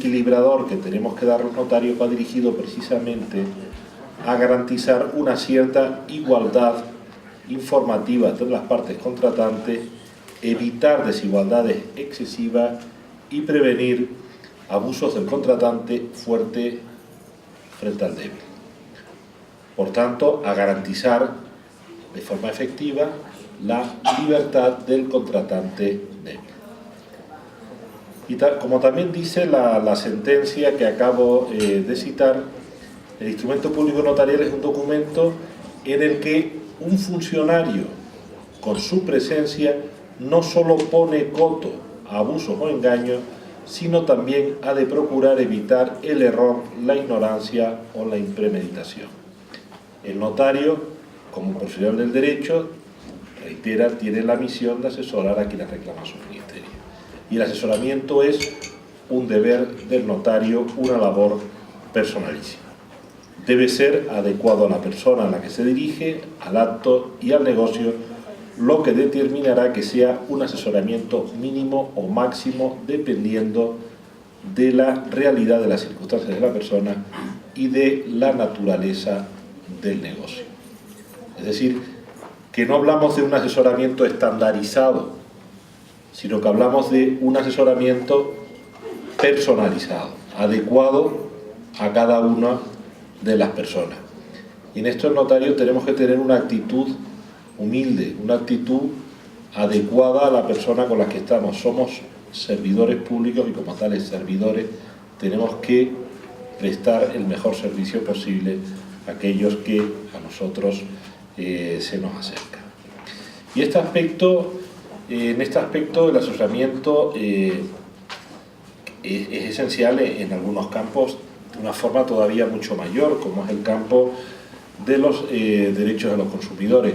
equilibrador que tenemos que dar los notarios va dirigido precisamente a garantizar una cierta igualdad informativa entre las partes contratantes, evitar desigualdades excesivas y prevenir abusos del contratante fuerte frente al débil. Por tanto, a garantizar de forma efectiva la libertad del contratante débil. Y como también dice la sentencia que acabo de citar, el instrumento público notarial es un documento en el que un funcionario, con su presencia, no solo pone coto a abusos o engaños, sino también ha de procurar evitar el error, la ignorancia o la impremeditación. El notario, como profesional del derecho, reitera, tiene la misión de asesorar a quienes reclaman su ministerio. Y el asesoramiento es un deber del notario, una labor personalísima. Debe ser adecuado a la persona a la que se dirige, al acto y al negocio, lo que determinará que sea un asesoramiento mínimo o máximo dependiendo de la realidad de las circunstancias de la persona y de la naturaleza del negocio. Es decir, que no hablamos de un asesoramiento estandarizado, sino que hablamos de un asesoramiento personalizado, adecuado a cada una de las personas. Y en esto el notario tenemos que tener una actitud humilde, una actitud adecuada a la persona con la que estamos. Somos servidores públicos y como tales servidores tenemos que prestar el mejor servicio posible a aquellos que a nosotros se nos acercan. Y en este aspecto el asesoramiento es esencial en algunos campos de una forma todavía mucho mayor, como es el campo de los derechos de los consumidores.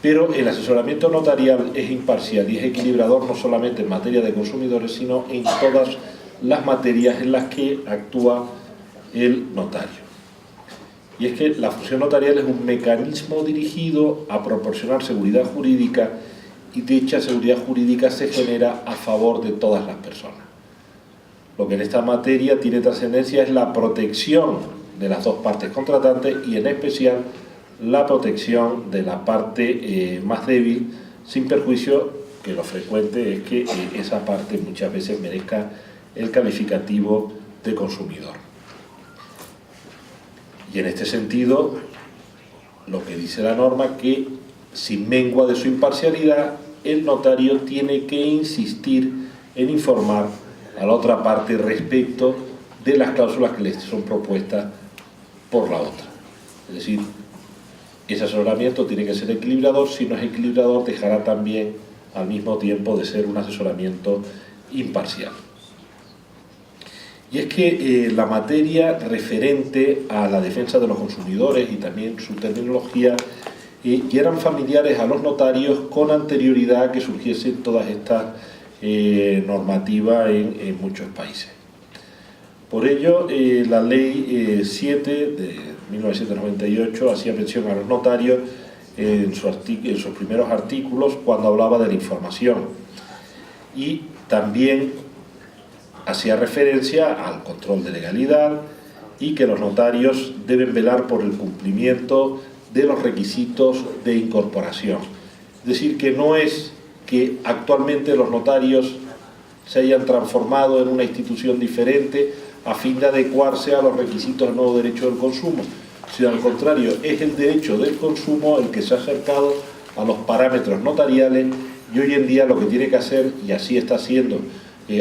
Pero el asesoramiento notarial es imparcial y es equilibrador no solamente en materia de consumidores, sino en todas las materias en las que actúa el notario. Y es que la función notarial es un mecanismo dirigido a proporcionar seguridad jurídica y dicha seguridad jurídica se genera a favor de todas las personas. Lo que en esta materia tiene trascendencia es la protección de las dos partes contratantes y en especial la protección de la parte más débil, sin perjuicio que lo frecuente es que esa parte muchas veces merezca el calificativo de consumidor. Y en este sentido, lo que dice la norma que sin mengua de su imparcialidad, el notario tiene que insistir en informar a la otra parte respecto de las cláusulas que le son propuestas por la otra. Es decir, ese asesoramiento tiene que ser equilibrador, si no es equilibrador dejará también al mismo tiempo de ser un asesoramiento imparcial. Y es que la materia referente a la defensa de los consumidores y también su terminología ya eran familiares a los notarios con anterioridad a que surgiesen todas estas normativas en muchos países. Por ello, la Ley 7 de 1998 hacía mención a los notarios en sus primeros artículos cuando hablaba de la información y también hacía referencia al control de legalidad y que los notarios deben velar por el cumplimiento de los requisitos de incorporación. Es decir, que no es que actualmente los notarios se hayan transformado en una institución diferente a fin de adecuarse a los requisitos del nuevo derecho del consumo, sino al contrario, es el derecho del consumo el que se ha acercado a los parámetros notariales y hoy en día lo que tiene que hacer, y así está haciendo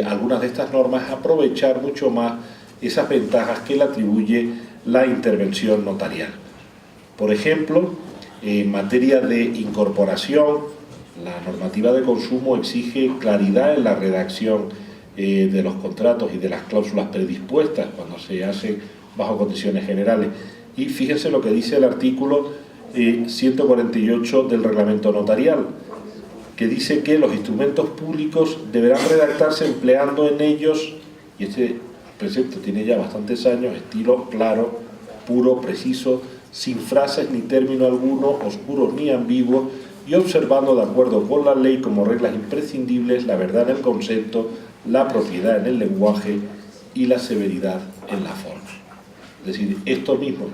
algunas de estas normas, es aprovechar mucho más esas ventajas que le atribuye la intervención notarial. Por ejemplo, en materia de incorporación, la normativa de consumo exige claridad en la redacción de los contratos y de las cláusulas predispuestas cuando se hacen bajo condiciones generales. Y fíjense lo que dice el artículo 148 del reglamento notarial, que dice que los instrumentos públicos deberán redactarse empleando en ellos, y este precepto tiene ya bastantes años, estilo claro, puro, preciso, sin frases ni término alguno, oscuros ni ambiguos, y observando de acuerdo con la ley como reglas imprescindibles la verdad en el concepto, la propiedad en el lenguaje y la severidad en la forma. Es decir, esto mismo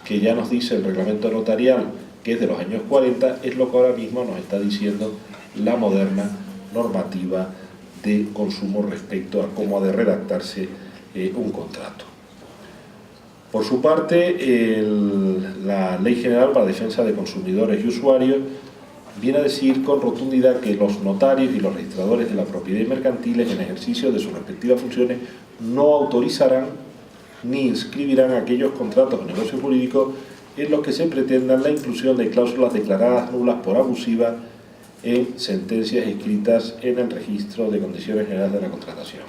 que ya nos dice el reglamento notarial, que es de los años 40, es lo que ahora mismo nos está diciendo la moderna normativa de consumo respecto a cómo ha de redactarse un contrato. Por su parte, la Ley General para la Defensa de Consumidores y Usuarios viene a decir con rotundidad que los notarios y los registradores de la propiedad y mercantiles en ejercicio de sus respectivas funciones no autorizarán ni inscribirán aquellos contratos o negocios jurídicos en los que se pretendan la inclusión de cláusulas declaradas nulas por abusivas en sentencias escritas en el registro de condiciones generales de la contratación.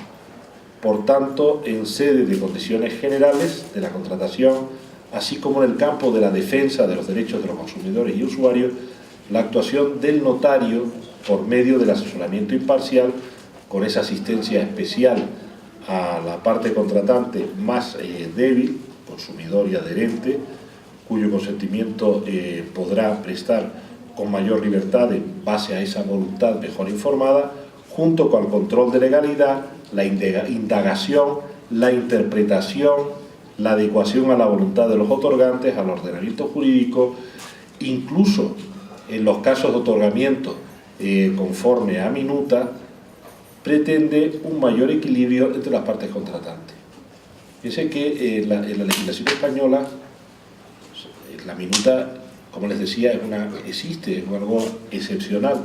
Por tanto, en sede de condiciones generales de la contratación, así como en el campo de la defensa de los derechos de los consumidores y usuarios, la actuación del notario por medio del asesoramiento imparcial, con esa asistencia especial a la parte contratante más débil, consumidor y adherente, cuyo consentimiento podrá prestar con mayor libertad en base a esa voluntad mejor informada, junto con el control de legalidad, la indagación, la interpretación, la adecuación a la voluntad de los otorgantes, al ordenamiento jurídico, incluso en los casos de otorgamiento conforme a minuta, pretende un mayor equilibrio entre las partes contratantes. Fíjense que en la legislación española la minuta, como les decía, existe, es algo excepcional.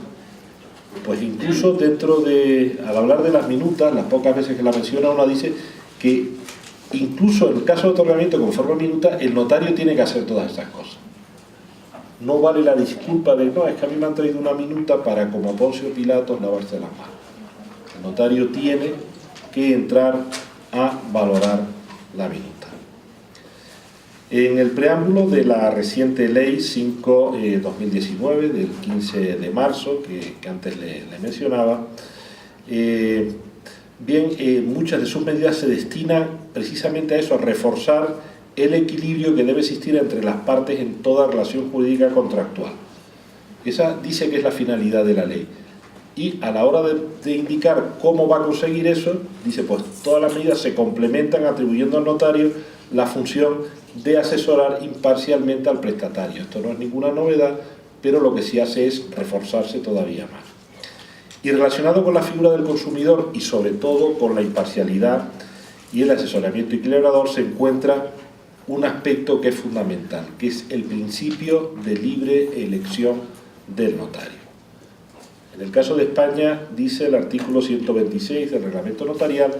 Pues incluso al hablar de las minutas, las pocas veces que la menciona, uno dice que incluso en el caso de otorgamiento conforme a minuta, el notario tiene que hacer todas estas cosas. No vale la disculpa de, no, es que a mí me han traído una minuta para, como Poncio Pilatos, lavarse las manos. El notario tiene que entrar a valorar la minuta. En el preámbulo de la reciente Ley 5-2019, del 15 de marzo, que antes le mencionaba, muchas de sus medidas se destinan precisamente a eso, a reforzar el equilibrio que debe existir entre las partes en toda relación jurídica contractual. Esa dice que es la finalidad de la ley. Y a la hora de indicar cómo va a conseguir eso, dice, pues todas las medidas se complementan atribuyendo al notario la función de asesorar imparcialmente al prestatario. Esto no es ninguna novedad, pero lo que sí hace es reforzarse todavía más. Y relacionado con la figura del consumidor y sobre todo con la imparcialidad y el asesoramiento equilibrador, se encuentra un aspecto que es fundamental, que es el principio de libre elección del notario. En el caso de España, dice el artículo 126 del reglamento notarial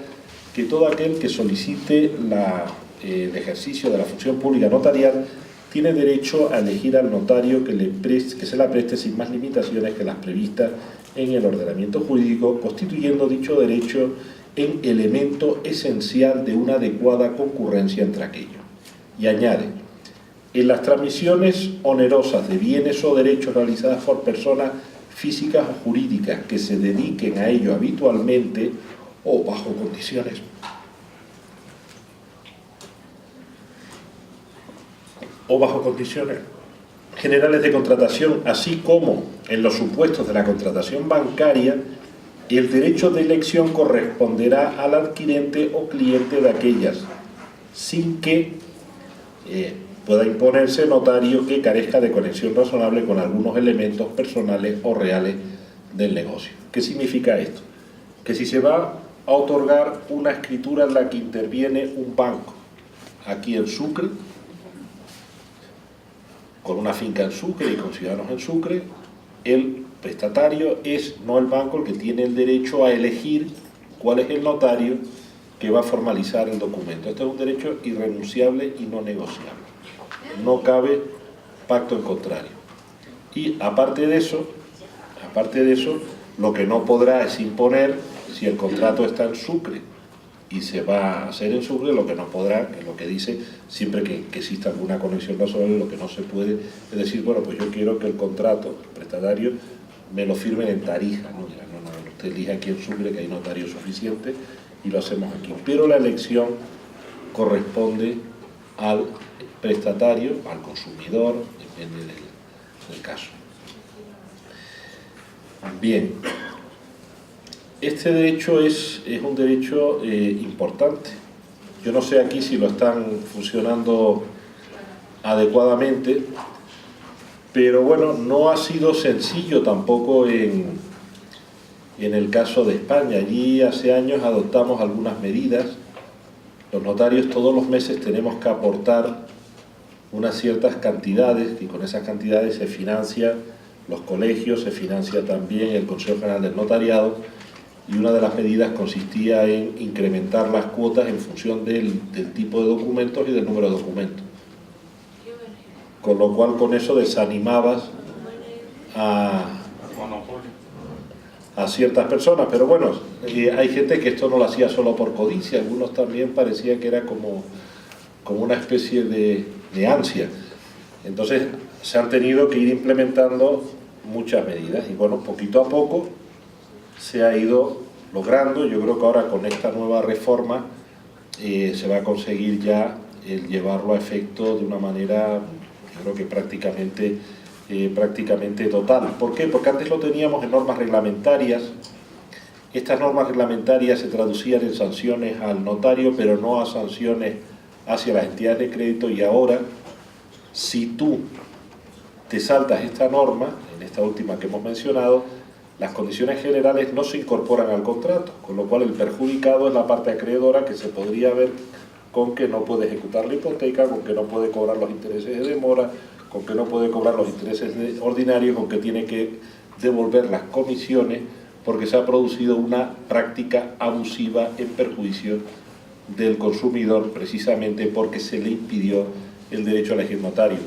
que todo aquel que solicite el ejercicio de la función pública notarial tiene derecho a elegir al notario que se la preste sin más limitaciones que las previstas en el ordenamiento jurídico, constituyendo dicho derecho en elemento esencial de una adecuada concurrencia entre aquellos. Y añade, en las transmisiones onerosas de bienes o derechos realizadas por personas físicas o jurídicas que se dediquen a ello habitualmente o bajo condiciones generales de contratación, así como en los supuestos de la contratación bancaria, el derecho de elección corresponderá al adquirente o cliente de aquellas, sin que pueda imponerse notario que carezca de conexión razonable con algunos elementos personales o reales del negocio. ¿Qué significa esto? Que si se va a otorgar una escritura en la que interviene un banco aquí en Sucre, con una finca en Sucre y con ciudadanos en Sucre, el prestatario es no el banco el que tiene el derecho a elegir cuál es el notario que va a formalizar el documento. Esto es un derecho irrenunciable y no negociable. No cabe pacto en contrario. Y aparte de eso, lo que no podrá es imponer, si el contrato está en Sucre y se va a hacer en Sucre, lo que no podrá, que es lo que dice, siempre que exista alguna conexión razonable, lo que no se puede es decir, bueno, pues yo quiero que el contrato, el prestatario, me lo firmen en Tarija, ¿no? Mira, no, usted elija aquí en Sucre, que hay notario suficiente, y lo hacemos aquí. Pero la elección corresponde al prestatario, al consumidor, depende del caso. Bien, este derecho es un derecho importante, Yo no sé aquí si lo están funcionando adecuadamente, pero bueno, no ha sido sencillo tampoco en el caso de España. Allí hace años adoptamos algunas medidas. Los notarios todos los meses tenemos que aportar unas ciertas cantidades, y con esas cantidades se financian los colegios, se financia también el Consejo General del Notariado, y una de las medidas consistía en incrementar las cuotas en función del tipo de documentos y del número de documentos. Con lo cual con eso desanimabas a ciertas personas, pero bueno, hay gente que esto no lo hacía solo por codicia, algunos también parecía que era como una especie de ansia. Entonces se han tenido que ir implementando muchas medidas y bueno, poquito a poco se ha ido logrando. Yo creo que ahora con esta nueva reforma se va a conseguir ya el llevarlo a efecto de una manera, yo creo que prácticamente total. ¿Por qué? Porque antes lo teníamos en normas reglamentarias. Estas normas reglamentarias se traducían en sanciones al notario, pero no a sanciones hacia las entidades de crédito, y ahora, si tú te saltas esta norma, en esta última que hemos mencionado, las condiciones generales no se incorporan al contrato, con lo cual el perjudicado es la parte acreedora, que se podría ver con que no puede ejecutar la hipoteca, con que no puede cobrar los intereses de demora, con que no puede cobrar los intereses ordinarios, con que tiene que devolver las comisiones, porque se ha producido una práctica abusiva en perjuicio del consumidor, precisamente porque se le impidió el derecho a elegir notario.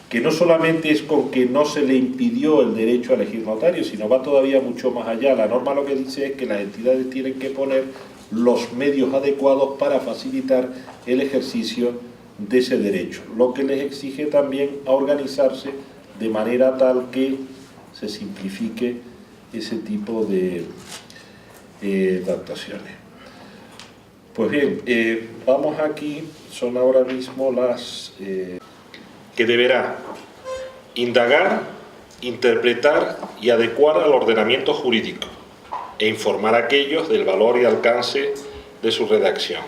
Que no solamente es con que no se le impidió el derecho a elegir notario, sino va todavía mucho más allá. La norma lo que dice es que las entidades tienen que poner los medios adecuados para facilitar el ejercicio de ese derecho, lo que les exige también a organizarse de manera tal que se simplifique ese tipo de actuaciones. Pues bien, vamos aquí, son ahora mismo las que deberá indagar, interpretar y adecuar al ordenamiento jurídico e informar a aquellos del valor y alcance de su redacción.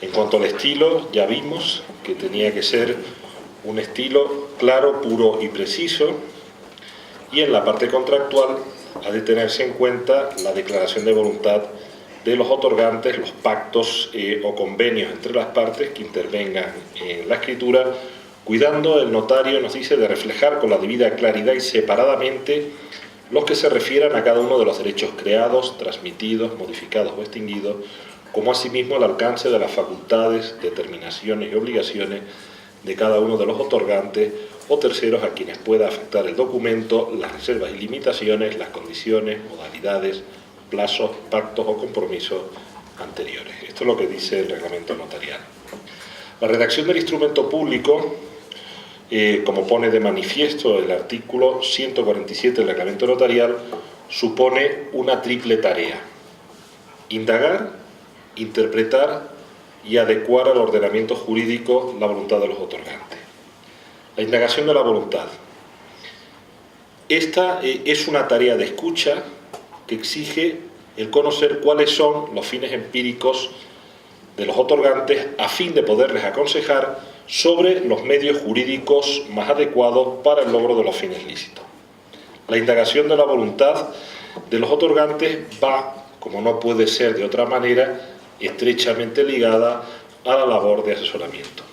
En cuanto al estilo, ya vimos que tenía que ser un estilo claro, puro y preciso, y en la parte contractual ha de tenerse en cuenta la declaración de voluntad de los otorgantes, los pactos o convenios entre las partes que intervengan en la escritura, cuidando el notario, nos dice, de reflejar con la debida claridad y separadamente los que se refieran a cada uno de los derechos creados, transmitidos, modificados o extinguidos, como asimismo el alcance de las facultades, determinaciones y obligaciones de cada uno de los otorgantes o terceros a quienes pueda afectar el documento, las reservas y limitaciones, las condiciones, modalidades, plazos, pactos o compromisos anteriores. Esto es lo que dice el reglamento notarial. La redacción del instrumento público, como pone de manifiesto el artículo 147 del reglamento notarial, supone una triple tarea: indagar, interpretar y adecuar al ordenamiento jurídico la voluntad de los otorgantes. La indagación de la voluntad. Esta es una tarea de escucha que exige el conocer cuáles son los fines empíricos de los otorgantes a fin de poderles aconsejar sobre los medios jurídicos más adecuados para el logro de los fines lícitos. La indagación de la voluntad de los otorgantes va, como no puede ser de otra manera, estrechamente ligada a la labor de asesoramiento.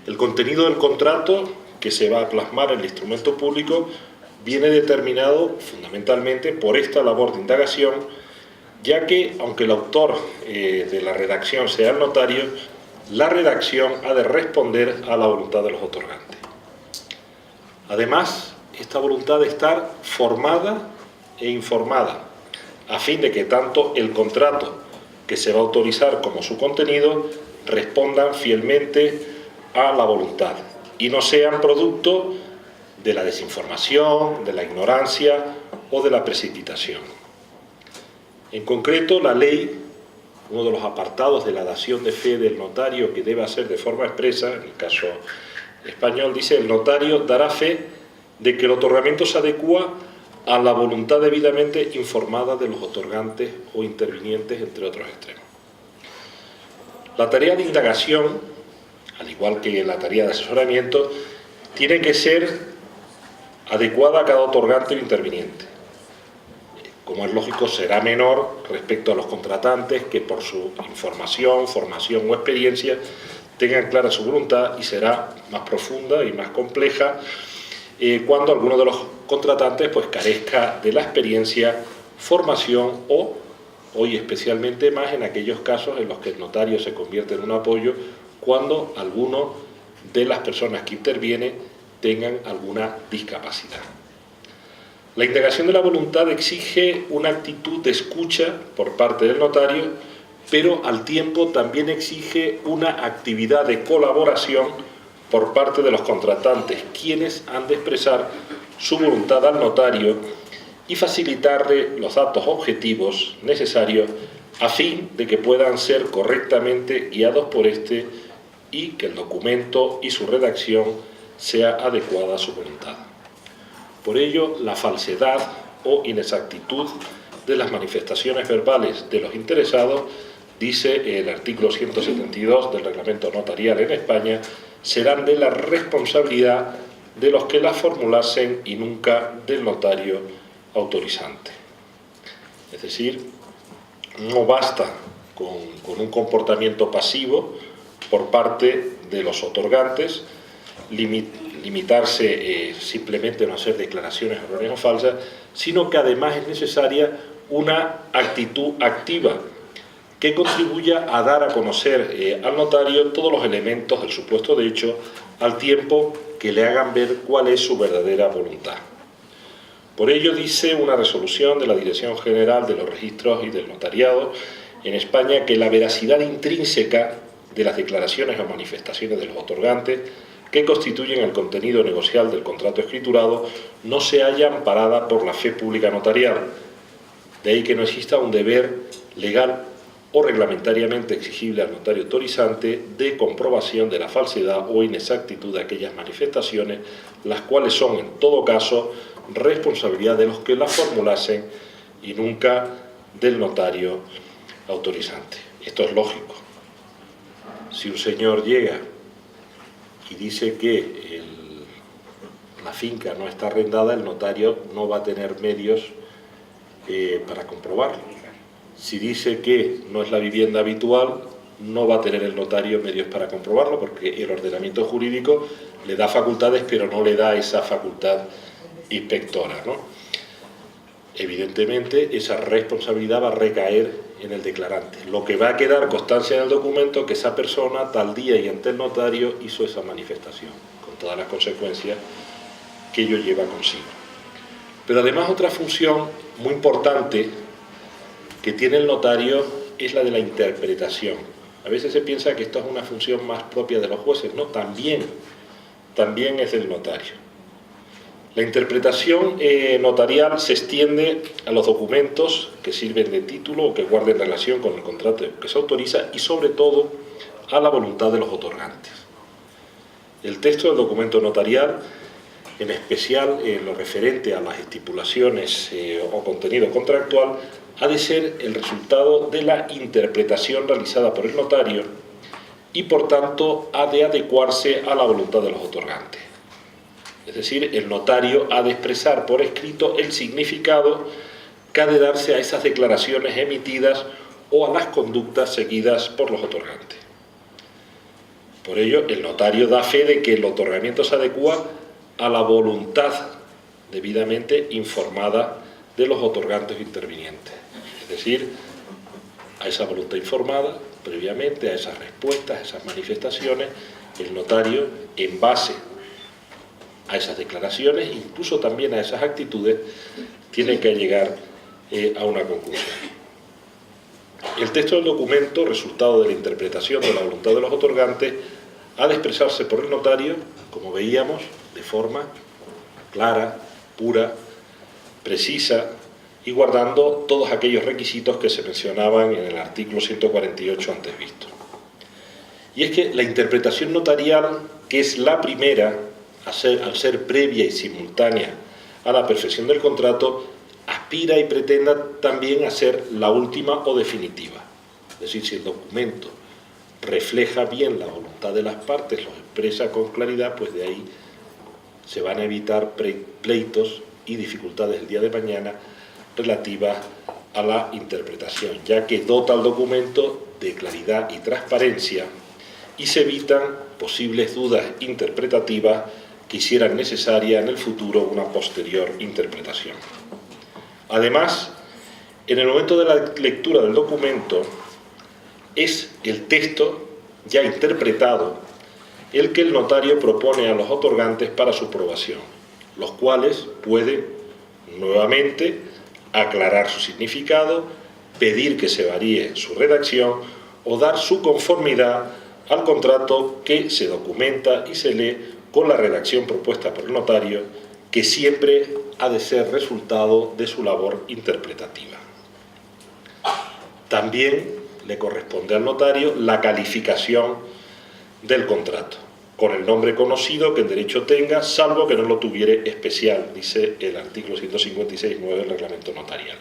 El contenido del contrato que se va a plasmar en el instrumento público viene determinado fundamentalmente por esta labor de indagación, ya que, aunque el autor de la redacción sea el notario, la redacción ha de responder a la voluntad de los otorgantes. Además, esta voluntad de estar formada e informada, a fin de que tanto el contrato que se va a autorizar como su contenido respondan fielmente a la voluntad y no sean producto de la desinformación, de la ignorancia o de la precipitación. En concreto, la ley, uno de los apartados de la dación de fe del notario que debe hacer de forma expresa, en el caso español, dice: el notario dará fe de que el otorgamiento se adecúa a la voluntad debidamente informada de los otorgantes o intervinientes, entre otros extremos. La tarea de indagación, al igual que la tarea de asesoramiento, tiene que ser adecuada a cada otorgante o interviniente. Como es lógico, será menor respecto a los contratantes que por su información, formación o experiencia tengan clara su voluntad, y será más profunda y más compleja cuando alguno de los contratantes pues carezca de la experiencia, formación o, hoy especialmente más en aquellos casos en los que el notario se convierte en un apoyo, cuando alguno de las personas que intervienen tengan alguna discapacidad. La indagación de la voluntad exige una actitud de escucha por parte del notario, pero al tiempo también exige una actividad de colaboración por parte de los contratantes, quienes han de expresar su voluntad al notario y facilitarle los datos objetivos necesarios a fin de que puedan ser correctamente guiados por éste y que el documento y su redacción sea adecuada a su voluntad. Por ello, la falsedad o inexactitud de las manifestaciones verbales de los interesados, dice el artículo 172 del Reglamento Notarial en España, serán de la responsabilidad de los que las formulasen y nunca del notario autorizante. Es decir, no basta con un comportamiento pasivo por parte de los otorgantes, limitarse simplemente a no hacer declaraciones erróneas o falsas, sino que además es necesaria una actitud activa que contribuya a dar a conocer al notario todos los elementos del supuesto de hecho, al tiempo que le hagan ver cuál es su verdadera voluntad. Por ello, dice una resolución de la Dirección General de los Registros y del Notariado en España, que la veracidad intrínseca de las declaraciones o manifestaciones de los otorgantes que constituyen el contenido negocial del contrato escriturado no se halla amparada por la fe pública notarial. De ahí que no exista un deber legal o reglamentariamente exigible al notario autorizante de comprobación de la falsedad o inexactitud de aquellas manifestaciones, las cuales son, en todo caso, responsabilidad de los que las formulasen y nunca del notario autorizante. Esto es lógico. Si un señor llega y dice que la finca no está arrendada, el notario no va a tener medios para comprobarlo. Si dice que no es la vivienda habitual, no va a tener el notario medios para comprobarlo, porque el ordenamiento jurídico le da facultades, pero no le da esa facultad inspectora, ¿no? Evidentemente, esa responsabilidad va a recaer en el declarante. Lo que va a quedar constancia en el documento que esa persona tal día y ante el notario hizo esa manifestación, con todas las consecuencias que ello lleva consigo. Pero además otra función muy importante que tiene el notario es la de la interpretación. A veces se piensa que esto es una función más propia de los jueces. No, también es del notario. La interpretación notarial se extiende a los documentos que sirven de título o que guarden relación con el contrato que se autoriza y sobre todo a la voluntad de los otorgantes. El texto del documento notarial, en especial en lo referente a las estipulaciones o contenido contractual, ha de ser el resultado de la interpretación realizada por el notario y, por tanto, ha de adecuarse a la voluntad de los otorgantes. Es decir, el notario ha de expresar por escrito el significado que ha de darse a esas declaraciones emitidas o a las conductas seguidas por los otorgantes. Por ello, el notario da fe de que el otorgamiento se adecua a la voluntad debidamente informada de los otorgantes o intervinientes. Es decir, a esa voluntad informada previamente, a esas respuestas, a esas manifestaciones, el notario, en base a esas declaraciones, incluso también a esas actitudes, tiene que llegar a una conclusión. El texto del documento, resultado de la interpretación de la voluntad de los otorgantes, ha de expresarse por el notario, como veíamos, de forma clara, pura, precisa y guardando todos aquellos requisitos que se mencionaban en el artículo 148 antes visto. Y es que la interpretación notarial, que es la primera, al ser previa y simultánea a la perfección del contrato, aspira y pretenda también a ser la última o definitiva. Es decir, si el documento refleja bien la voluntad de las partes, los expresa con claridad, pues de ahí se van a evitar pleitos y dificultades el día de mañana relativas a la interpretación, ya que dota al documento de claridad y transparencia y se evitan posibles dudas interpretativas que hicieran necesaria en el futuro una posterior interpretación. Además, en el momento de la lectura del documento, es el texto ya interpretado el que el notario propone a los otorgantes para su aprobación, los cuales pueden nuevamente aclarar su significado, pedir que se varíe su redacción o dar su conformidad al contrato que se documenta y se lee con la redacción propuesta por el notario, que siempre ha de ser resultado de su labor interpretativa. También le corresponde al notario la calificación del contrato, con el nombre conocido que el derecho tenga, salvo que no lo tuviere especial, dice el artículo 156.9 del reglamento notarial.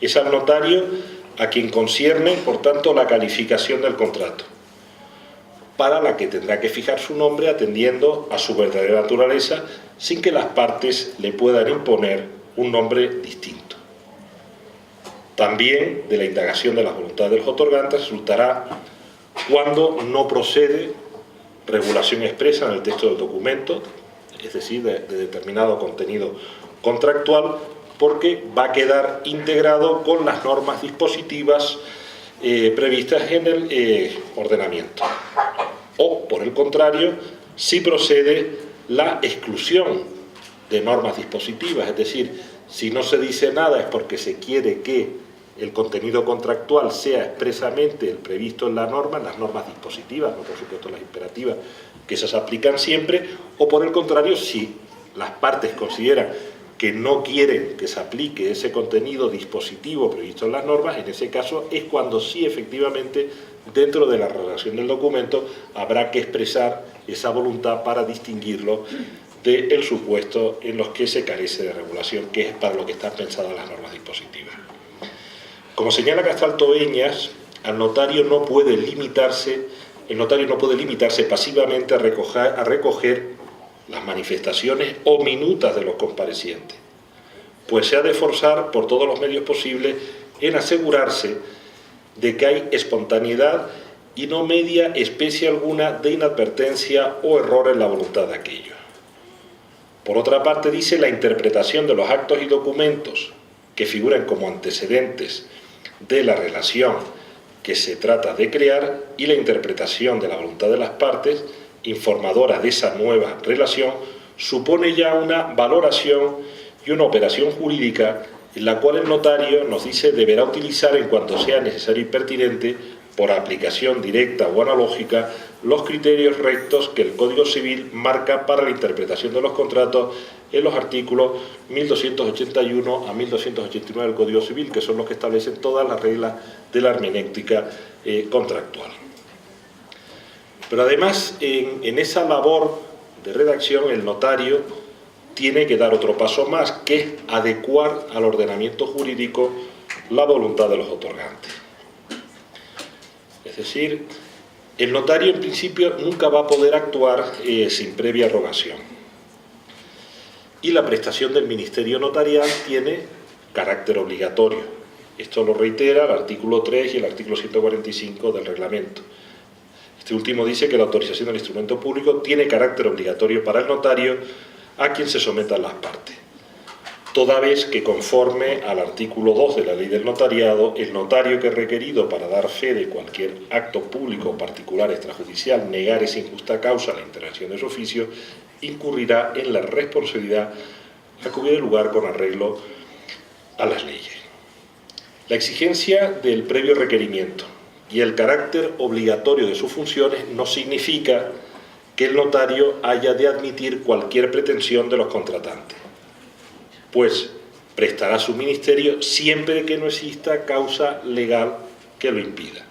Es al notario a quien concierne, por tanto, la calificación del contrato, para la que tendrá que fijar su nombre atendiendo a su verdadera naturaleza, sin que las partes le puedan imponer un nombre distinto. También de la indagación de las voluntades de los otorgantes resultará cuando no procede regulación expresa en el texto del documento, es decir, de determinado contenido contractual, porque va a quedar integrado con las normas dispositivas previstas en el ordenamiento. O, por el contrario, si procede la exclusión de normas dispositivas, es decir, si no se dice nada es porque se quiere que el contenido contractual sea expresamente el previsto en la norma, en las normas dispositivas, no por supuesto las imperativas, que esas aplican siempre, o por el contrario, si las partes consideran que no quieren que se aplique ese contenido dispositivo previsto en las normas, en ese caso es cuando sí efectivamente dentro de la redacción del documento habrá que expresar esa voluntad para distinguirlo del supuesto en los que se carece de regulación, que es para lo que están pensadas las normas dispositivas. Como señala Castaltoveñas, el notario no puede limitarse pasivamente a recoger las manifestaciones o minutas de los comparecientes, pues se ha de esforzar por todos los medios posibles en asegurarse de que hay espontaneidad y no media especie alguna de inadvertencia o error en la voluntad de aquello. Por otra parte, dice la interpretación de los actos y documentos que figuran como antecedentes de la relación que se trata de crear y la interpretación de la voluntad de las partes informadora de esa nueva relación supone ya una valoración y una operación jurídica en la cual el notario, nos dice, deberá utilizar en cuanto sea necesario y pertinente, por aplicación directa o analógica, los criterios rectos que el Código Civil marca para la interpretación de los contratos en los artículos 1281 a 1289 del Código Civil, que son los que establecen todas las reglas de la hermenéutica contractual. Pero además, en esa labor de redacción, el notario tiene que dar otro paso más, que es adecuar al ordenamiento jurídico la voluntad de los otorgantes. Es decir, el notario en principio nunca va a poder actuar sin previa rogación. Y la prestación del ministerio notarial tiene carácter obligatorio. Esto lo reitera el artículo 3 y el artículo 145 del reglamento. Este último dice que la autorización del instrumento público tiene carácter obligatorio para el notario a quien se sometan las partes, toda vez que conforme al artículo 2 de la Ley del Notariado, el notario que es requerido para dar fe de cualquier acto público o particular extrajudicial negare sin justa causa la intervención de su oficio, incurrirá en la responsabilidad a que hubiere lugar con arreglo a las leyes. La exigencia del previo requerimiento y el carácter obligatorio de sus funciones no significa que el notario haya de admitir cualquier pretensión de los contratantes, pues prestará su ministerio siempre que no exista causa legal que lo impida,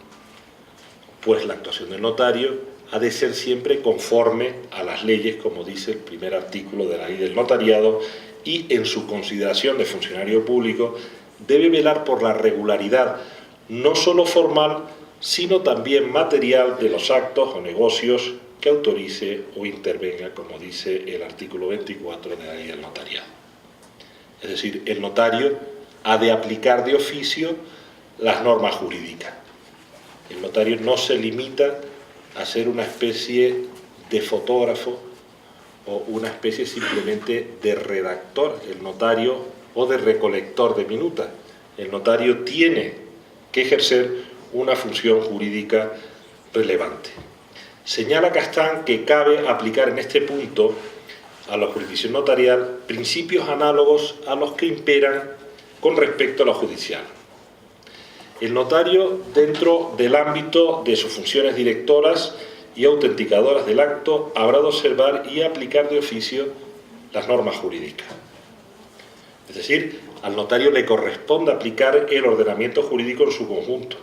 pues la actuación del notario ha de ser siempre conforme a las leyes, como dice el primer artículo de la Ley del Notariado, y en su consideración de funcionario público debe velar por la regularidad, no solo formal, sino también material de los actos o negocios que autorice o intervenga, como dice el artículo 24 de la Ley del Notariado. Es decir, el notario ha de aplicar de oficio las normas jurídicas. El notario no se limita a ser una especie de fotógrafo o una especie simplemente de redactor, el notario, o de recolector de minutas. El notario tiene que ejercer una función jurídica relevante. Señala Castán que cabe aplicar en este punto a la jurisdicción notarial principios análogos a los que imperan con respecto a lo judicial. El notario, dentro del ámbito de sus funciones directoras y autenticadoras del acto, habrá de observar y aplicar de oficio las normas jurídicas. Es decir, al notario le corresponde aplicar el ordenamiento jurídico en su conjunto,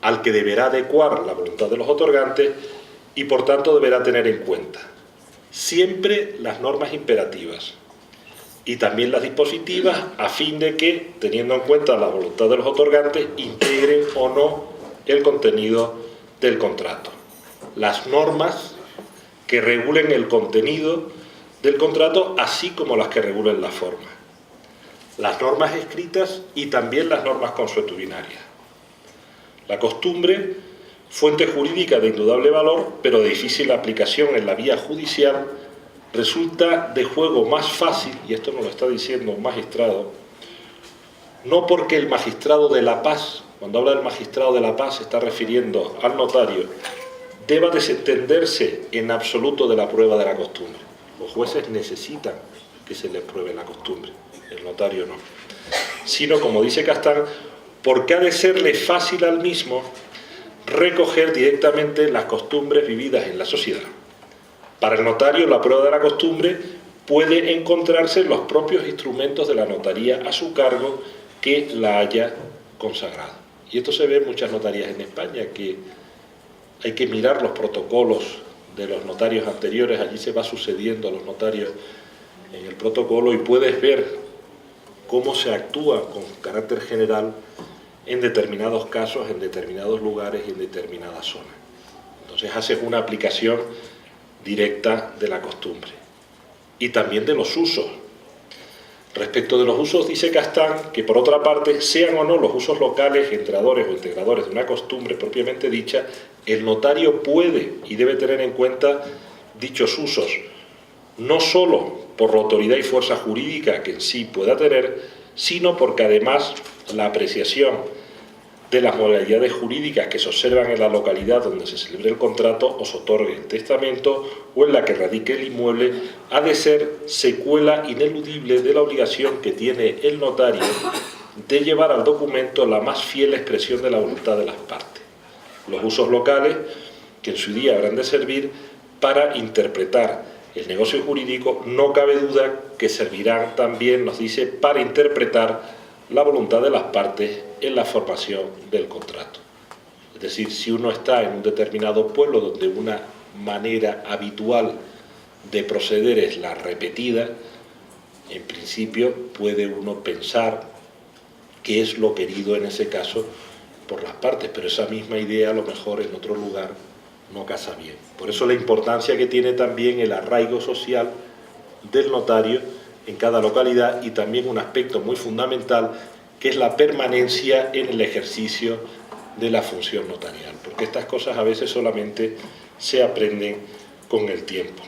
al que deberá adecuar la voluntad de los otorgantes y por tanto deberá tener en cuenta siempre las normas imperativas y también las dispositivas, a fin de que, teniendo en cuenta la voluntad de los otorgantes, integren o no el contenido del contrato. Las normas que regulen el contenido del contrato, así como las que regulen la forma. Las normas escritas y también las normas consuetudinarias. La costumbre, fuente jurídica de indudable valor, pero de difícil aplicación en la vía judicial, resulta de juego más fácil, y esto nos lo está diciendo un magistrado, no porque el magistrado de la paz, cuando habla del magistrado de la paz se está refiriendo al notario, deba desentenderse en absoluto de la prueba de la costumbre. Los jueces necesitan que se les pruebe la costumbre, el notario no. Sino, como dice Castán, porque ha de serle fácil al mismo recoger directamente las costumbres vividas en la sociedad. Para el notario, la prueba de la costumbre puede encontrarse en los propios instrumentos de la notaría a su cargo que la haya consagrado. Y esto se ve en muchas notarías en España, que hay que mirar los protocolos de los notarios anteriores, allí se va sucediendo a los notarios en el protocolo y puedes ver cómo se actúa con carácter general en determinados casos, en determinados lugares y en determinadas zonas. Entonces haces una aplicación directa de la costumbre y también de los usos. Respecto de los usos, dice Castán que, por otra parte, sean o no los usos locales, generadores o integradores de una costumbre propiamente dicha, el notario puede y debe tener en cuenta dichos usos, no sólo por la autoridad y fuerza jurídica que en sí pueda tener, sino porque además la apreciación de las modalidades jurídicas que se observan en la localidad donde se celebre el contrato o se otorgue el testamento o en la que radique el inmueble ha de ser secuela ineludible de la obligación que tiene el notario de llevar al documento la más fiel expresión de la voluntad de las partes. Los usos locales, que en su día habrán de servir para interpretar el negocio jurídico, no cabe duda que servirán también, nos dice, para interpretar la voluntad de las partes en la formación del contrato. Es decir, si uno está en un determinado pueblo donde una manera habitual de proceder es la repetida, en principio puede uno pensar qué es lo querido en ese caso por las partes, pero esa misma idea a lo mejor en otro lugar no casa bien. Por eso la importancia que tiene también el arraigo social del notario en cada localidad y también un aspecto muy fundamental que es la permanencia en el ejercicio de la función notarial, porque estas cosas a veces solamente se aprenden con el tiempo.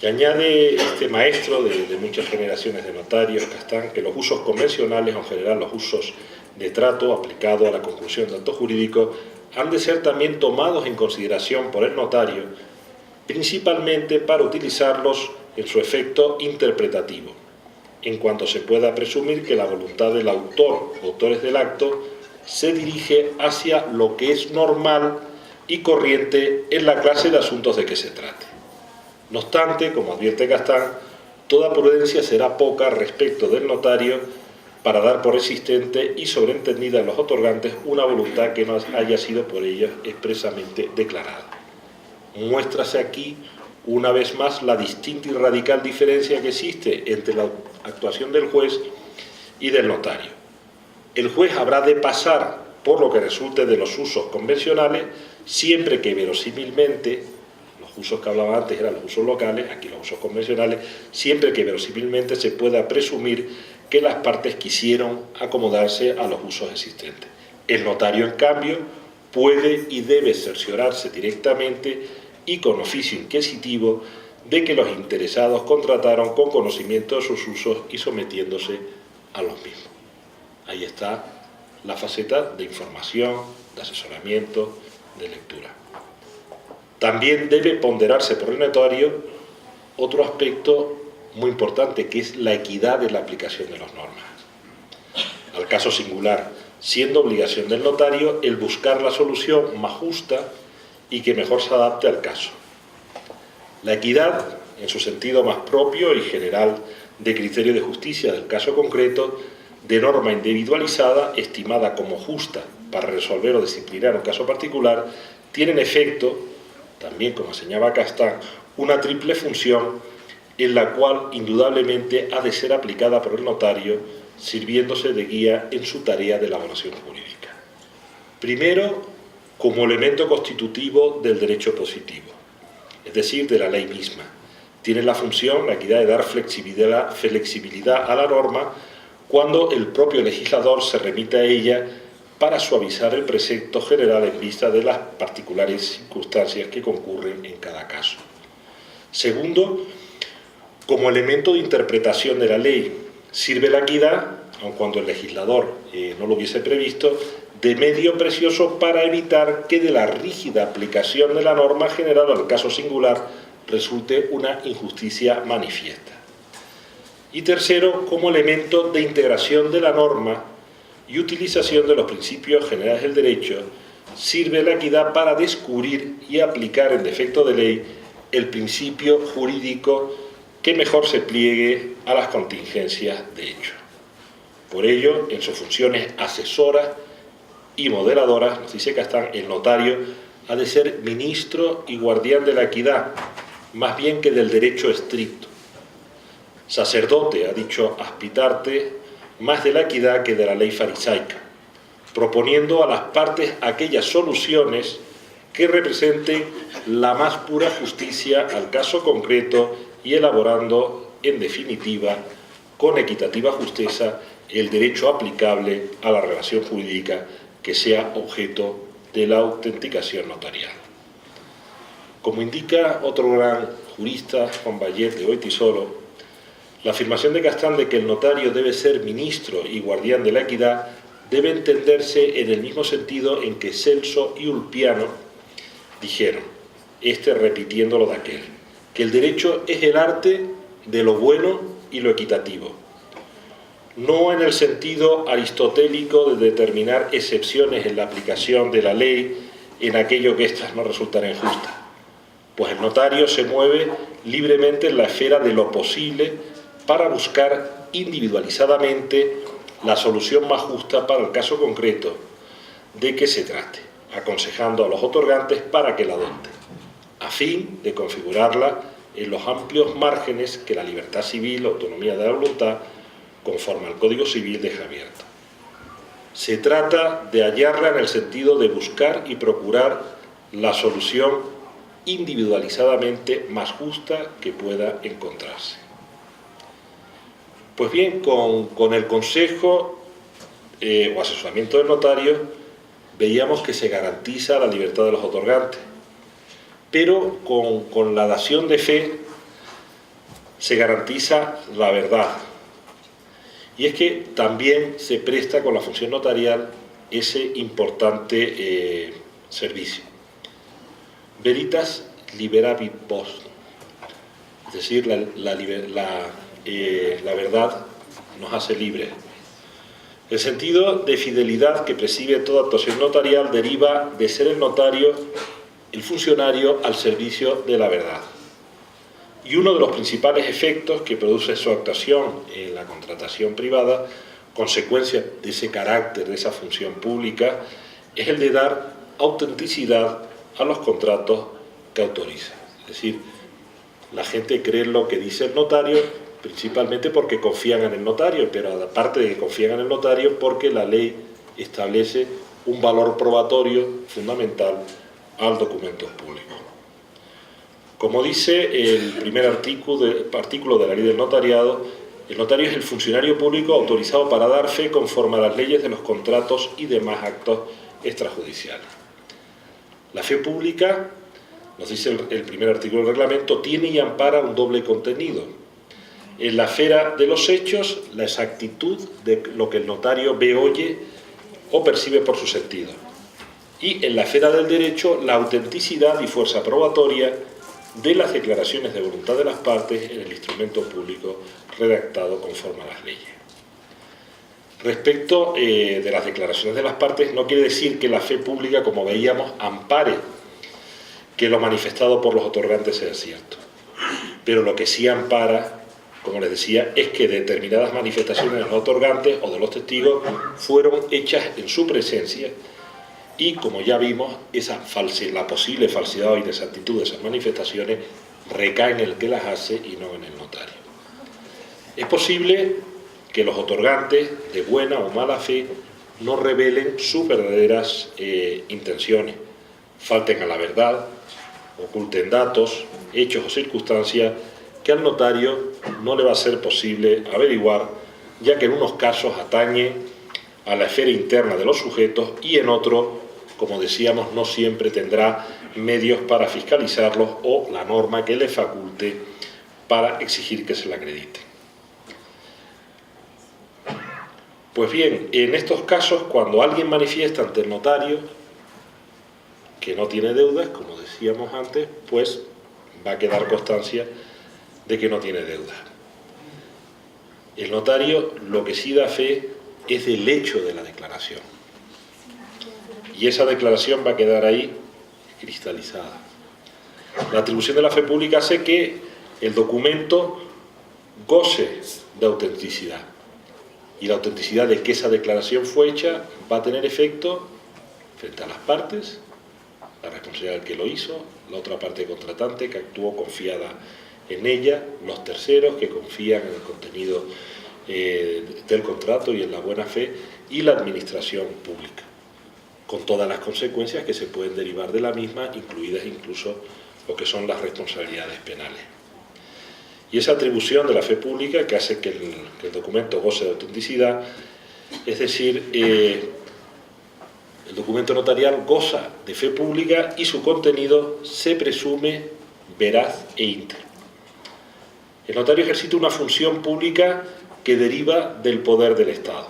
Y añade este maestro de muchas generaciones de notarios, Castán, que los usos convencionales, o en general los usos de trato aplicado a la conclusión de actos jurídicos, han de ser también tomados en consideración por el notario, principalmente para utilizarlos en su efecto interpretativo, en cuanto se pueda presumir que la voluntad del autor o autores del acto se dirige hacia lo que es normal y corriente en la clase de asuntos de que se trate. No obstante, como advierte Castán, toda prudencia será poca respecto del notario para dar por existente y sobreentendida en los otorgantes una voluntad que no haya sido por ellos expresamente declarada. Muéstrase aquí una vez más la distinta y radical diferencia que existe entre la actuación del juez y del notario. El juez habrá de pasar por lo que resulte de los usos convencionales, siempre que verosímilmente, los usos que hablaba antes eran los usos locales, aquí los usos convencionales, siempre que verosímilmente se pueda presumir que las partes quisieron acomodarse a los usos existentes. El notario, en cambio, puede y debe cerciorarse directamente y con oficio inquisitivo de que los interesados contrataron con conocimiento de sus usos y sometiéndose a los mismos. Ahí está la faceta de información, de asesoramiento, de lectura. También debe ponderarse por el notario otro aspecto muy importante, que es la equidad de la aplicación de las normas. Al caso singular, siendo obligación del notario el buscar la solución más justa y que mejor se adapte al caso. La equidad, en su sentido más propio y general de criterio de justicia del caso concreto, de norma individualizada, estimada como justa para resolver o disciplinar un caso particular, tiene en efecto, también como señalaba Castán, una triple función en la cual indudablemente ha de ser aplicada por el notario, sirviéndose de guía en su tarea de elaboración jurídica. Primero, como elemento constitutivo del derecho positivo, es decir, de la ley misma. Tiene la función, la equidad, de dar flexibilidad a la norma cuando el propio legislador se remite a ella para suavizar el precepto general en vista de las particulares circunstancias que concurren en cada caso. Segundo, como elemento de interpretación de la ley, sirve la equidad, aun cuando el legislador no lo hubiese previsto, de medio precioso para evitar que de la rígida aplicación de la norma general al caso singular resulte una injusticia manifiesta. Y tercero, como elemento de integración de la norma y utilización de los principios generales del derecho, sirve la equidad para descubrir y aplicar en defecto de ley el principio jurídico que mejor se pliegue a las contingencias de hecho. Por ello, en sus funciones asesoras y moderadoras, nos dice Castán, el notario ha de ser ministro y guardián de la equidad, más bien que del derecho estricto. Sacerdote, ha dicho Aspitarte, más de la equidad que de la ley farisaica, proponiendo a las partes aquellas soluciones que representen la más pura justicia al caso concreto y elaborando, en definitiva, con equitativa justeza, el derecho aplicable a la relación jurídica que sea objeto de la autenticación notarial. Como indica otro gran jurista, Juan Vallet de Goytisolo, la afirmación de Castán de que el notario debe ser ministro y guardián de la equidad debe entenderse en el mismo sentido en que Celso y Ulpiano dijeron, repitiendo lo de aquel, que el derecho es el arte de lo bueno y lo equitativo, no en el sentido aristotélico de determinar excepciones en la aplicación de la ley en aquello que éstas no resultarán justas, pues el notario se mueve libremente en la esfera de lo posible para buscar individualizadamente la solución más justa para el caso concreto de que se trate, aconsejando a los otorgantes para que la adopten, a fin de configurarla en los amplios márgenes que la libertad civil, la autonomía de la voluntad, conforme al Código Civil, deja abierto. Se trata de hallarla en el sentido de buscar y procurar la solución individualizadamente más justa que pueda encontrarse. Pues bien, con el consejo o asesoramiento del notario veíamos que se garantiza la libertad de los otorgantes, pero con la dación de fe se garantiza la verdad. Y es que también se presta con la función notarial ese importante servicio. Veritas liberavit post, es decir, la verdad nos hace libres. El sentido de fidelidad que preside toda actuación notarial deriva de ser el notario el funcionario al servicio de la verdad. Y uno de los principales efectos que produce su actuación en la contratación privada, consecuencia de ese carácter, de esa función pública, es el de dar autenticidad a los contratos que autoriza. Es decir, la gente cree en lo que dice el notario, principalmente porque confían en el notario, pero aparte de que confían en el notario, porque la ley establece un valor probatorio fundamental al documento público. Como dice el primer artículo de la Ley del Notariado, el notario es el funcionario público autorizado para dar fe conforme a las leyes de los contratos y demás actos extrajudiciales. La fe pública, nos dice el primer artículo del reglamento, tiene y ampara un doble contenido. En la esfera de los hechos, la exactitud de lo que el notario ve, oye o percibe por sus sentidos. Y en la esfera del derecho, la autenticidad y fuerza probatoria de las declaraciones de voluntad de las partes en el instrumento público redactado conforme a las leyes. Respecto de las declaraciones de las partes, no quiere decir que la fe pública, como veíamos, ampare que lo manifestado por los otorgantes sea cierto. Pero lo que sí ampara, como les decía, es que determinadas manifestaciones de los otorgantes o de los testigos fueron hechas en su presencia y, como ya vimos, la posible falsedad o inexactitud de esas manifestaciones recae en el que las hace y no en el notario. Es posible que los otorgantes, de buena o mala fe, no revelen sus verdaderas intenciones, falten a la verdad, oculten datos, hechos o circunstancias que al notario no le va a ser posible averiguar, ya que en unos casos atañe a la esfera interna de los sujetos y en otros, como decíamos, no siempre tendrá medios para fiscalizarlos o la norma que le faculte para exigir que se le acredite. Pues bien, en estos casos, cuando alguien manifiesta ante el notario que no tiene deudas, como decíamos antes, pues va a quedar constancia de que no tiene deudas. El notario lo que sí da fe es del hecho de la declaración. Y esa declaración va a quedar ahí cristalizada. La atribución de la fe pública hace que el documento goce de autenticidad. Y la autenticidad de que esa declaración fue hecha va a tener efecto frente a las partes, la responsabilidad del que lo hizo, la otra parte contratante que actuó confiada en ella, los terceros que confían en el contenido del contrato y en la buena fe, y la administración pública, con todas las consecuencias que se pueden derivar de la misma, incluidas incluso lo que son las responsabilidades penales. Y esa atribución de la fe pública que hace que el documento goce de autenticidad, es decir, el documento notarial goza de fe pública y su contenido se presume veraz e íntegro. El notario ejercita una función pública que deriva del poder del Estado.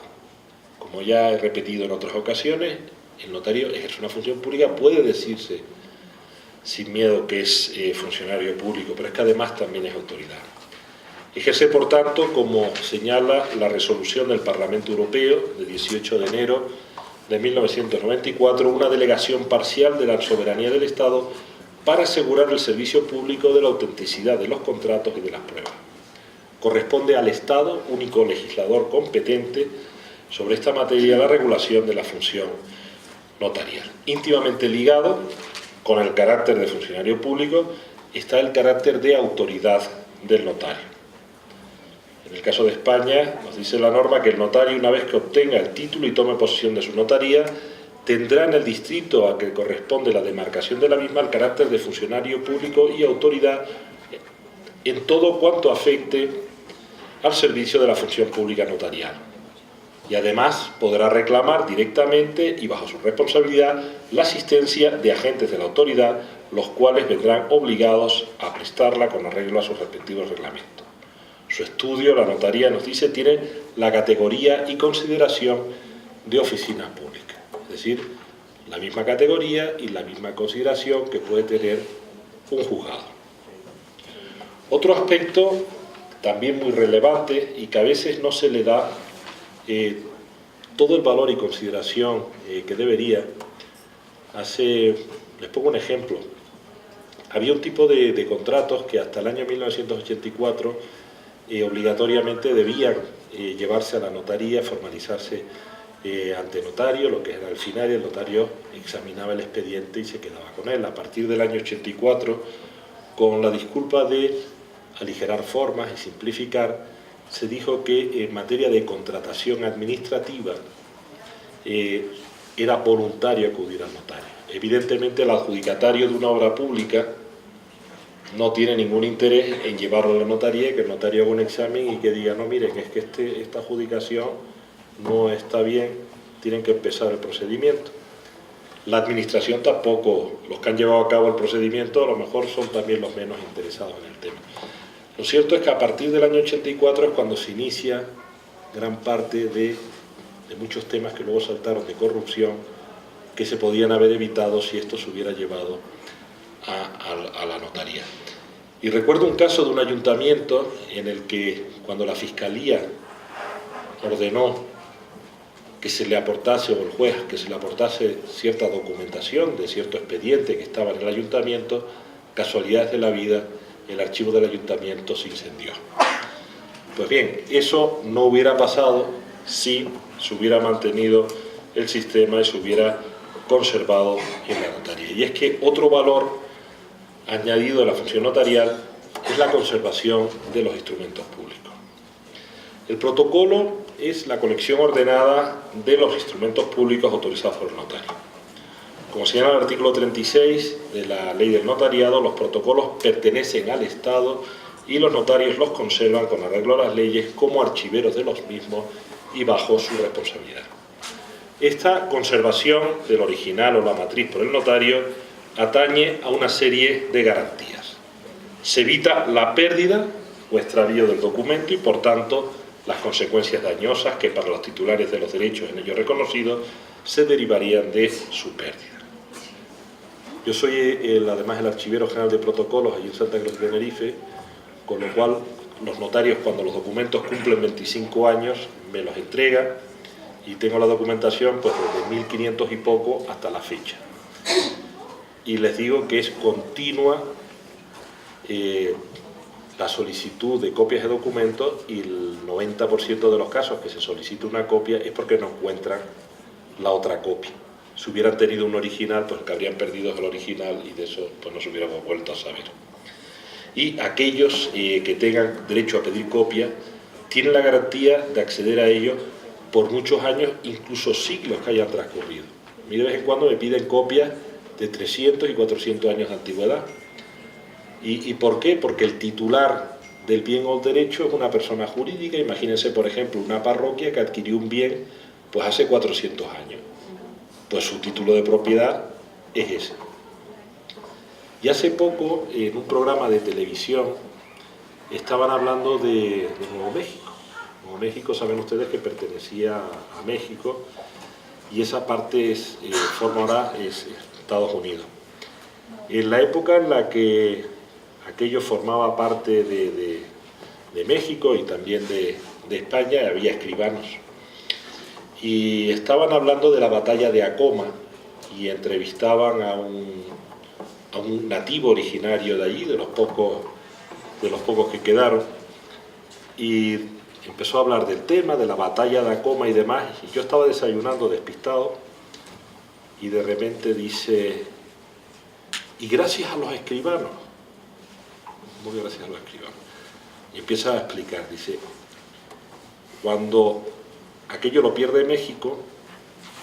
Como ya he repetido en otras ocasiones, el notario ejerce una función pública, puede decirse sin miedo que es funcionario público, pero es que además también es autoridad. Ejerce, por tanto, como señala la resolución del Parlamento Europeo de 18 de enero de 1994, una delegación parcial de la soberanía del Estado para asegurar el servicio público de la autenticidad de los contratos y de las pruebas. Corresponde al Estado, único legislador competente sobre esta materia, la regulación de la función notarial. Íntimamente ligado con el carácter de funcionario público está el carácter de autoridad del notario. En el caso de España, nos dice la norma que el notario, una vez que obtenga el título y tome posesión de su notaría, tendrá en el distrito a que corresponde la demarcación de la misma el carácter de funcionario público y autoridad en todo cuanto afecte al servicio de la función pública notarial. Y además podrá reclamar directamente y bajo su responsabilidad la asistencia de agentes de la autoridad, los cuales vendrán obligados a prestarla con arreglo a sus respectivos reglamentos. Su estudio, la notaría, nos dice, tiene la categoría y consideración de oficina pública, es decir, la misma categoría y la misma consideración que puede tener un juzgado. Otro aspecto también muy relevante y que a veces no se le da todo el valor y consideración que debería. Les pongo un ejemplo. Había un tipo de contratos que hasta el año 1984 obligatoriamente debían llevarse a la notaría, formalizarse ante notario, lo que era al final el notario examinaba el expediente y se quedaba con él. A partir del año 84, con la disculpa de aligerar formas y simplificar, se dijo que en materia de contratación administrativa era voluntario acudir al notario. Evidentemente el adjudicatario de una obra pública no tiene ningún interés en llevarlo a la notaría, que el notario haga un examen y que diga, no, miren, es que esta adjudicación no está bien, tienen que empezar el procedimiento. La administración tampoco, los que han llevado a cabo el procedimiento a lo mejor son también los menos interesados en el tema. Lo cierto es que a partir del año 84 es cuando se inicia gran parte de muchos temas que luego saltaron de corrupción, que se podían haber evitado si esto se hubiera llevado a la notaría. Y recuerdo un caso de un ayuntamiento en el que cuando la Fiscalía ordenó que se le aportase, o el juez, que se le aportase cierta documentación de cierto expediente que estaba en el ayuntamiento, casualidades de la vida, el archivo del ayuntamiento se incendió. Pues bien, eso no hubiera pasado si se hubiera mantenido el sistema y se hubiera conservado en la notaría. Y es que otro valor añadido a la función notarial es la conservación de los instrumentos públicos. El protocolo es la colección ordenada de los instrumentos públicos autorizados por el notario. Como señala el artículo 36 de la Ley del Notariado, los protocolos pertenecen al Estado y los notarios los conservan con arreglo a las leyes como archiveros de los mismos y bajo su responsabilidad. Esta conservación del original o la matriz por el notario atañe a una serie de garantías. Se evita la pérdida o extravío del documento y, por tanto, las consecuencias dañosas que para los titulares de los derechos en ello reconocidos se derivarían de su pérdida. Yo soy además el archivero general de protocolos allí en Santa Cruz de Tenerife, con lo cual los notarios, cuando los documentos cumplen 25 años, me los entregan y tengo la documentación pues desde 1500 y poco hasta la fecha. Y les digo que es continua la solicitud de copias de documentos, y el 90% de los casos que se solicita una copia es porque no encuentran la otra copia. Si hubieran tenido un original, pues que habrían perdido el original y de eso pues no se hubiéramos vuelto a saber. Y aquellos que tengan derecho a pedir copia tienen la garantía de acceder a ello por muchos años, incluso siglos que hayan transcurrido. A mí de vez en cuando me piden copias de 300 y 400 años de antigüedad. ¿Y por qué? Porque el titular del bien o el derecho es una persona jurídica. Imagínense, por ejemplo, una parroquia que adquirió un bien pues hace 400 años. Pues su título de propiedad es ese. Y hace poco, en un programa de televisión, estaban hablando de Nuevo México. Nuevo México, saben ustedes que pertenecía a México, y esa parte forma ahora Estados Unidos. En la época en la que aquello formaba parte de México y también de España, había escribanos. Y estaban hablando de la batalla de Acoma y entrevistaban a un nativo originario de allí, de los pocos que quedaron, y empezó a hablar del tema, de la batalla de Acoma y demás, y yo estaba desayunando despistado, y de repente dice, y gracias a los escribanos, muy gracias a los escribanos, y empieza a explicar, dice, cuando aquello lo pierde México,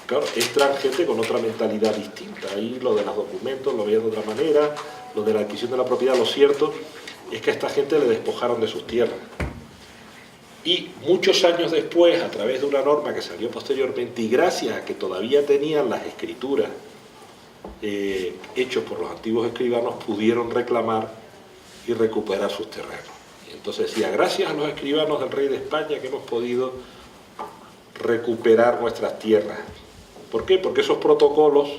claro, entran gente con otra mentalidad distinta. Ahí lo de los documentos lo veían de otra manera, lo de la adquisición de la propiedad. Lo cierto es que a esta gente le despojaron de sus tierras. Y muchos años después, a través de una norma que salió posteriormente, y gracias a que todavía tenían las escrituras hechos por los antiguos escribanos, pudieron reclamar y recuperar sus terrenos. Y entonces decía, gracias a los escribanos del rey de España que hemos podido recuperar nuestras tierras. ¿Por qué? Porque esos protocolos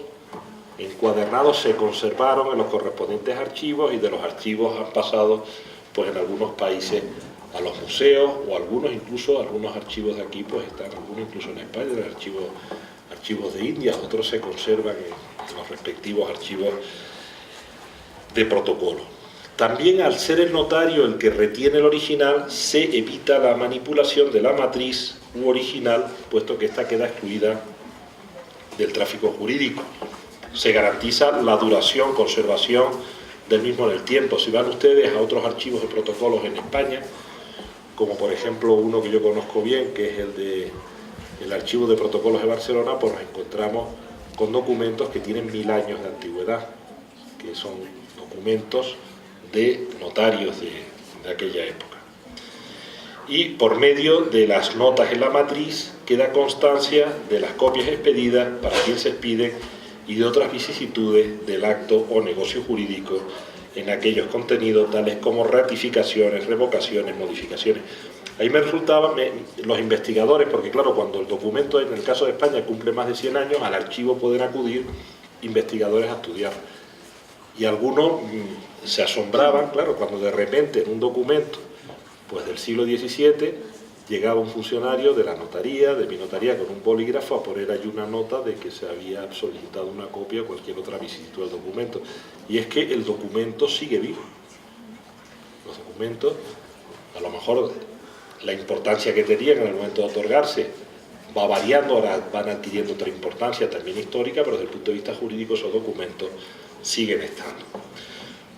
encuadernados se conservaron en los correspondientes archivos, y de los archivos han pasado pues en algunos países a los museos, o algunos archivos de aquí pues están, algunos incluso en España, en archivos de India, otros se conservan en los respectivos archivos de protocolo. También, al ser el notario el que retiene el original, se evita la manipulación de la matriz u original, puesto que ésta queda excluida del tráfico jurídico. Se garantiza la duración, conservación del mismo en el tiempo. Si van ustedes a otros archivos de protocolos en España, como por ejemplo uno que yo conozco bien, que es el archivo de protocolos de Barcelona, pues nos encontramos con documentos que tienen 1000 años de antigüedad, que son documentos de notarios de aquella época. Y por medio de las notas en la matriz queda constancia de las copias expedidas para quien se expiden y de otras vicisitudes del acto o negocio jurídico en aquellos contenidos tales como ratificaciones, revocaciones, modificaciones. Ahí me resultaban los investigadores, porque claro, cuando el documento en el caso de España cumple más de 100 años, al archivo pueden acudir investigadores a estudiar. Y algunos se asombraban, claro, cuando de repente en un documento pues del siglo XVII llegaba un funcionario de la notaría, de mi notaría, con un bolígrafo a poner allí una nota de que se había solicitado una copia o cualquier otra vicisitud del documento. Y es que el documento sigue vivo. Los documentos, a lo mejor la importancia que tenían en el momento de otorgarse va variando, ahora van adquiriendo otra importancia también histórica, pero desde el punto de vista jurídico esos documentos siguen estando.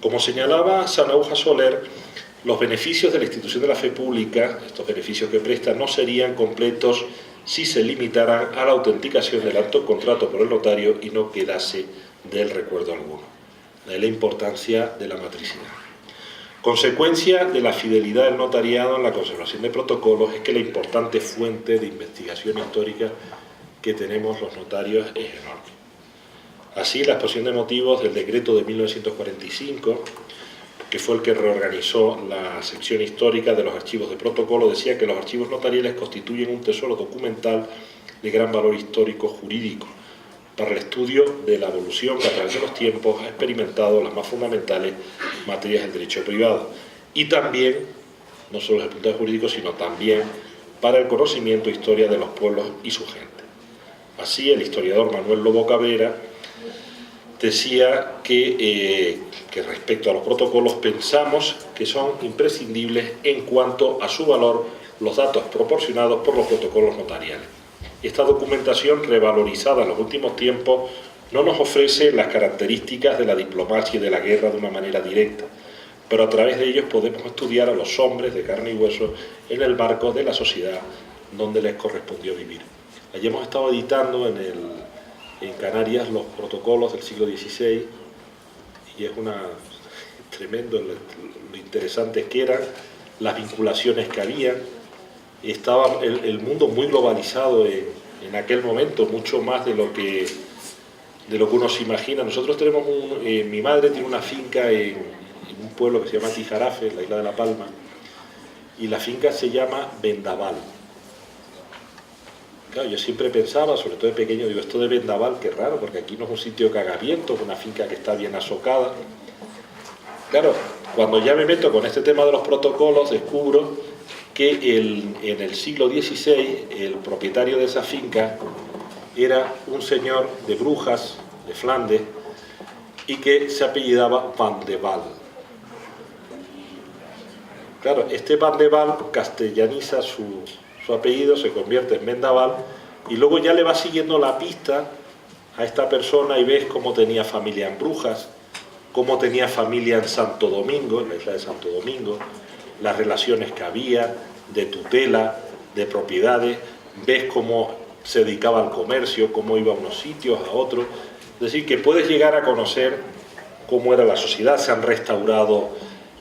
Como señalaba Sanahúja Soler, los beneficios de la institución de la fe pública, estos beneficios que presta, no serían completos si se limitaran a la autenticación del acto contrato por el notario y no quedase del recuerdo alguno. De ahí la importancia de la matricidad. Consecuencia de la fidelidad del notariado en la conservación de protocolos es que la importante fuente de investigación histórica que tenemos los notarios es enorme. Así, la exposición de motivos del decreto de 1945, que fue el que reorganizó la sección histórica de los archivos de protocolo, decía que los archivos notariales constituyen un tesoro documental de gran valor histórico jurídico para el estudio de la evolución que a través de los tiempos ha experimentado las más fundamentales materias del derecho privado, y también, no solo desde el punto de vista jurídico, sino también para el conocimiento e historia de los pueblos y su gente. Así, el historiador Manuel Lobo Cabrera decía que respecto a los protocolos pensamos que son imprescindibles en cuanto a su valor los datos proporcionados por los protocolos notariales. Esta documentación, revalorizada en los últimos tiempos, no nos ofrece las características de la diplomacia y de la guerra de una manera directa, pero a través de ellos podemos estudiar a los hombres de carne y hueso en el marco de la sociedad donde les correspondió vivir. Allí hemos estado editando en Canarias los protocolos del siglo XVI y es tremendo lo interesantes que eran, las vinculaciones que había. Estaba el mundo muy globalizado en aquel momento, mucho más de lo que uno se imagina. Nosotros tenemos mi madre tiene una finca en un pueblo que se llama Tijarafe, en la isla de La Palma, y la finca se llama Vendaval. Claro, yo siempre pensaba, sobre todo de pequeño, digo, esto de Vendaval, qué raro, porque aquí no es un sitio que haga viento, es una finca que está bien asocada. Claro, cuando ya me meto con este tema de los protocolos, descubro que en el siglo XVI el propietario de esa finca era un señor de Brujas, de Flandes, y que se apellidaba Van de Val. Claro, este Van de Val castellaniza su apellido, se convierte en Vendaval, y luego ya le va siguiendo la pista a esta persona y ves cómo tenía familia en Brujas, cómo tenía familia en Santo Domingo, en la isla de Santo Domingo, las relaciones que había de tutela, de propiedades, ves cómo se dedicaba al comercio, cómo iba a unos sitios, a otros. Es decir, que puedes llegar a conocer cómo era la sociedad. Se han restaurado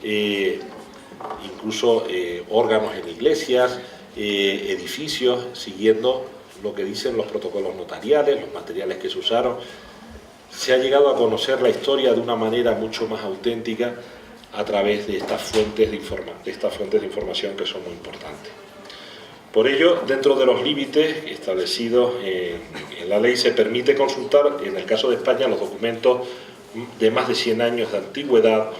incluso órganos en iglesias, edificios, siguiendo lo que dicen los protocolos notariales, los materiales que se usaron. Se ha llegado a conocer la historia de una manera mucho más auténtica a través de estas fuentes de información que son muy importantes. Por ello, dentro de los límites establecidos en la ley, se permite consultar, en el caso de España, los documentos de más de 100 años de antigüedad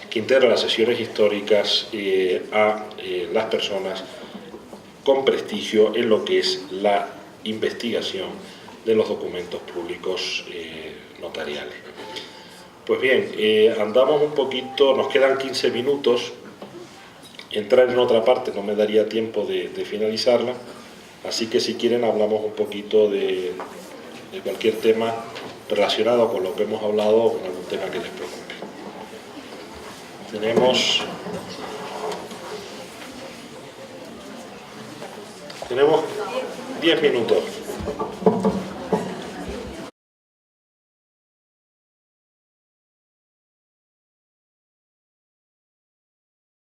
que integran las sesiones históricas a las personas con prestigio en lo que es la investigación de los documentos públicos notariales. Pues bien, andamos un poquito, nos quedan 15 minutos. Entrar en otra parte no me daría tiempo de finalizarla, así que si quieren hablamos un poquito de cualquier tema relacionado con lo que hemos hablado o con algún tema que les preocupe. Tenemos 10 minutos.